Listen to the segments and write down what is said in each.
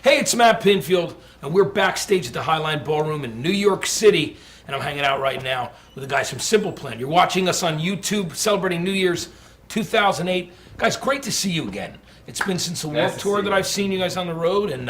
Hey, it's Matt Pinfield, and we're backstage at the Highline Ballroom in New York City, and I'm hanging out right now with the guys from Simple Plan. You're watching us on YouTube, celebrating New Year's 2008. Guys, great to see you again. It's been since the Warped Tour that I've seen you guys on the road, and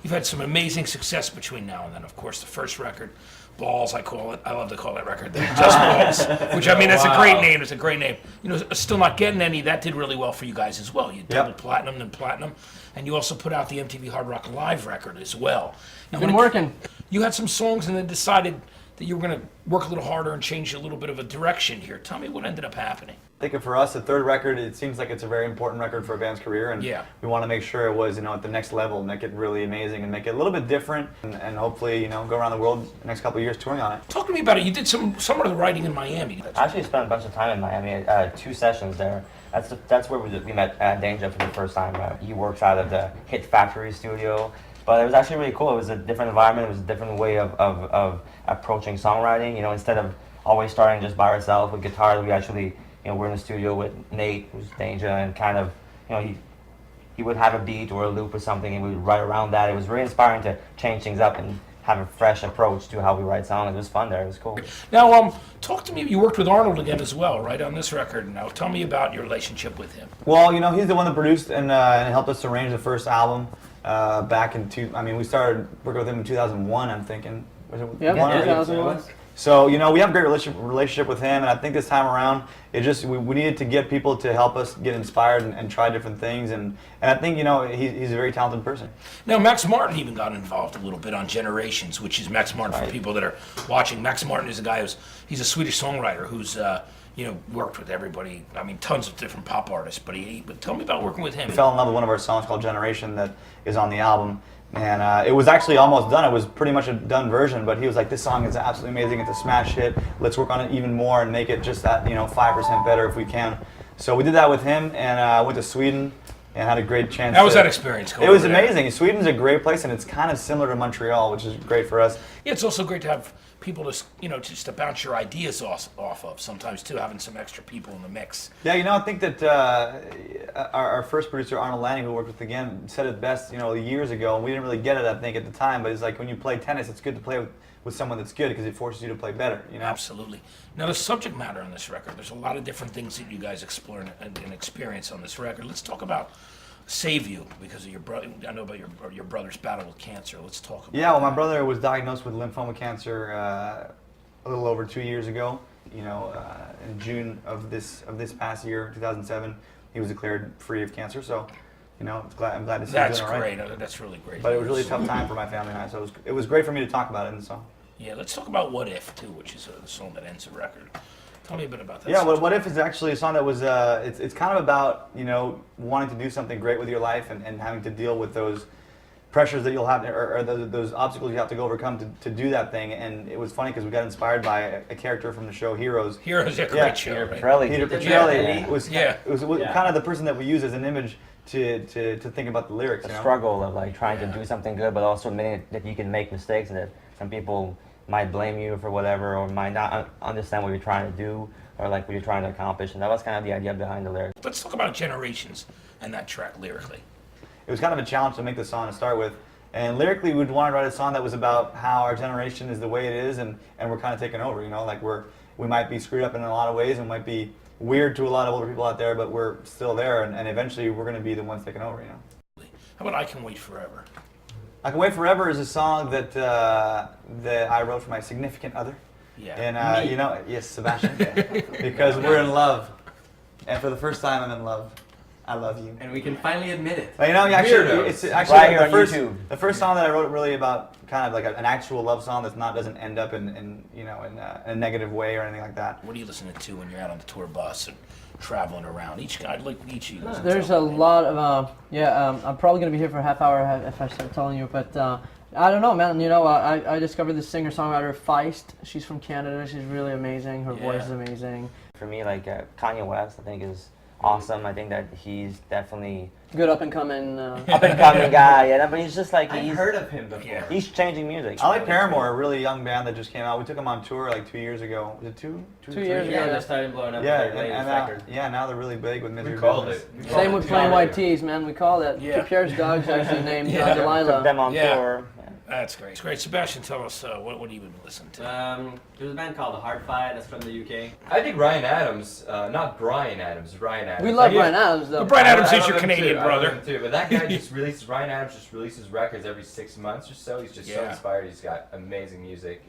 you've had some amazing success between now and then. Of course, the first record, Balls, I call it. I love to call that record Just Balls, which, I mean, that's a great name. It's a great name. You know, Still Not Getting Any, that did really well for you guys as well. You double platinum and platinum, and you also put out the MTV Hard Rock Live record as well. Now, been working. You had some songs and then decided that you were going to work a little harder and change a little bit of a direction here. Tell me what ended up happening. I think for us, the third record, it seems like it's a very important record for a band's career, and we want to make sure it was, at the next level, make it really amazing, and make it a little bit different, and hopefully, go around the world the next couple of years touring on it. Talk to me about it. You did some of the writing in Miami. I actually spent a bunch of time in Miami, 2 sessions there. That's where we met Danger for the first time. He works out of the Hit Factory studio, but it was actually really cool. It was a different environment. It was a different way of approaching songwriting. Instead of always starting just by ourselves with guitars, we actually we're in the studio with Nate, who's Danger, and kind of, he would have a beat or a loop or something, and we would write around that. It was really inspiring to change things up and have a fresh approach to how we write songs. It was fun there. It was cool. Now, talk to me. You worked with Arnold again as well, right, on this record. Now, tell me about your relationship with him. Well, he's the one that produced and helped us arrange the first album back in we started working with him in 2001. I'm thinking. Was it 2001. So, we have a great relationship with him, and I think this time around, we needed to get people to help us get inspired and try different things, and I think, he's a very talented person. Now, Max Martin even got involved a little bit on Generations, which is Max Martin for people that are watching. Max Martin is a guy he's a Swedish songwriter who's, worked with everybody, tons of different pop artists, but tell me about working with him. We fell in love with one of our songs called Generation that is on the album. And it was actually almost done. It was pretty much a done version, but he was like, this song is absolutely amazing. It's a smash hit. Let's work on it even more and make it just that, 5% better if we can. So we did that with him, and went to Sweden and had a great chance. How was that experience? It was amazing. Sweden's a great place, and it's kind of similar to Montreal, which is great for us. Yeah, it's also great to have people to, just to bounce your ideas off of sometimes too, having some extra people in the mix. Yeah, I think that our first producer, Arnold Lanning, who worked with again, said it best, years ago, and we didn't really get it, I think, at the time, but it's like when you play tennis, it's good to play with someone that's good because it forces you to play better, Absolutely. Now, the subject matter on this record, there's a lot of different things that you guys explore and experience on this record. Let's talk about Save You, because of your brother. I know about your brother's battle with cancer. Let's talk about that. My brother was diagnosed with lymphoma cancer a little over 2 years ago. In June of this past year, 2007, he was declared free of cancer. So, I'm glad to see that's he's doing all right. That's great. That's really great. But it was really a tough time for my family and I, so it was great for me to talk about it in the song. Yeah, let's talk about What If too, which is the song that ends the record. Tell me a bit about that. Yeah, What If is actually a song that was, it's kind of about, wanting to do something great with your life and having to deal with those pressures that you'll have, or those obstacles you have to go overcome to do that thing. And it was funny because we got inspired by a character from the show Heroes. Heroes, a great show. Peter Petrelli. Peter Petrelli was kind of the person that we use as an image to think about the lyrics. The struggle of trying to do something good, but also admitting that you can make mistakes and that some people might blame you for whatever, or might not understand what you're trying to do, or what you're trying to accomplish, and that was kind of the idea behind the lyrics. Let's talk about Generations and that track lyrically. It was kind of a challenge to make the song to start with, and lyrically we'd want to write a song that was about how our generation is the way it is, and we're kind of taking over, we might be screwed up in a lot of ways, and might be weird to a lot of older people out there, but we're still there, and eventually we're going to be the ones taking over, How about I Can Wait Forever? I Can Wait Forever is a song that I wrote for my significant other. Yeah. And yes, Sebastian. Because we're in love. And for the first time I'm in love. I love you. And we can finally admit it. It's actually right here on YouTube. The first song that I wrote really about kind of like an actual love song doesn't end up in a negative way or anything like that. What are you listening to when you're out on the tour bus and traveling around? Each of you. There's a lot of I'm probably gonna be here for a half hour if I start telling you, but I don't know, man. I discovered this singer-songwriter Feist. She's from Canada. She's really amazing. Her voice is amazing. For me, Kanye West, I think is awesome. I think that he's definitely Good up and coming. up and coming guy. Yeah, but he's just like I've heard of him before. Yeah. he's changing music. I like Paramore, a really young band that just came out. We took them on tour like 2 years ago. Was it two? 2 years Yeah, ago. they started blowing up Yeah, with their latest now, record. now they're really big with Misery We called Business. it. We Same called with it. Plain White Tees, man. We call it. Yeah. Pierre's dog's actually named Yeah. Took Delilah. them on Yeah. tour. That's great. It's great. Sebastian, tell us what have you been listening to? There's a band called The Heart Fight that's from the UK. I think Ryan Adams, not Brian Adams, Ryan Adams. We love Yeah. Brian Adams, though. But Brian Adams I is love your him Canadian too. I love brother. him too. But that guy just releases, Ryan Adams just releases records every 6 months or so. He's just so Yeah. inspired. He's got amazing music.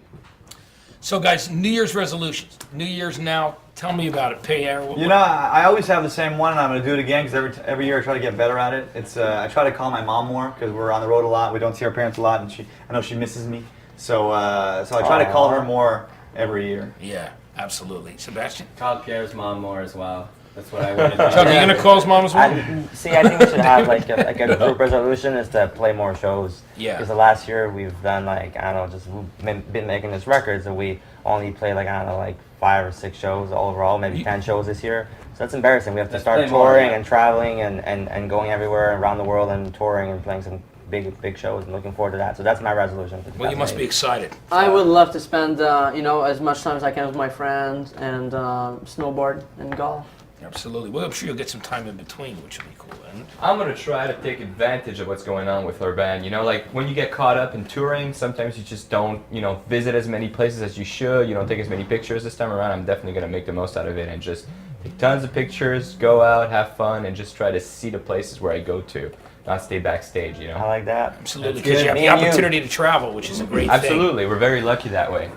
So, guys, New Year's resolutions. New Year's now. Tell me about it. Pierre. You know, I always have the same one, and I'm going to do it again because every year I try to get better at it. It's I try to call my mom more because we're on the road a lot. We don't see our parents a lot, and I know she misses me. So I try to call her more every year. Yeah, absolutely. Sebastian? Called Pierre's mom more as well. That's what I wanted to Chuck, are you going to call his mom as well? I think we should have like a group resolution is to play more shows. Yeah. Because the last year we've done like, I don't know, just we've been making this records and we only played like, I don't know, like 5 or 6 shows overall, maybe 10 shows this year. So that's embarrassing. We have to Let's start play more, touring yeah. and traveling and going everywhere around the world and touring and playing some big shows and looking forward to that. So that's my resolution for Well, you must be 2008. excited. I would love to spend, as much time as I can with my friends and snowboard and golf. Absolutely. Well, I'm sure you'll get some time in between, which will be cool. And I'm gonna try to take advantage of what's going on with our band. You know, like when you get caught up in touring, sometimes you just don't, visit as many places as you should. You don't take as many pictures this time around. I'm definitely gonna make the most out of it and just take tons of pictures, go out, have fun, and just try to see the places where I go to, not stay backstage. I like that. absolutely, That's because good. you have Me the and you. opportunity to travel, which is a great thing. Absolutely, we're very lucky that way.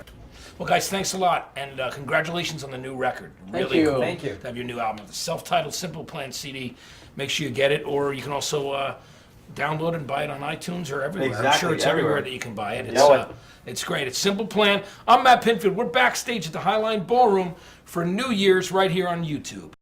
Well, guys, thanks a lot, and congratulations on the new record. Thank Really you. cool Thank you. to have your new album. The self-titled Simple Plan CD. Make sure you get it, or you can also download and buy it on iTunes or everywhere. I'm sure Exactly, it's everywhere everywhere. that you can buy it. It's, know it. it's great. It's Simple Plan. I'm Matt Pinfield. We're backstage at the Highline Ballroom for New Year's right here on YouTube.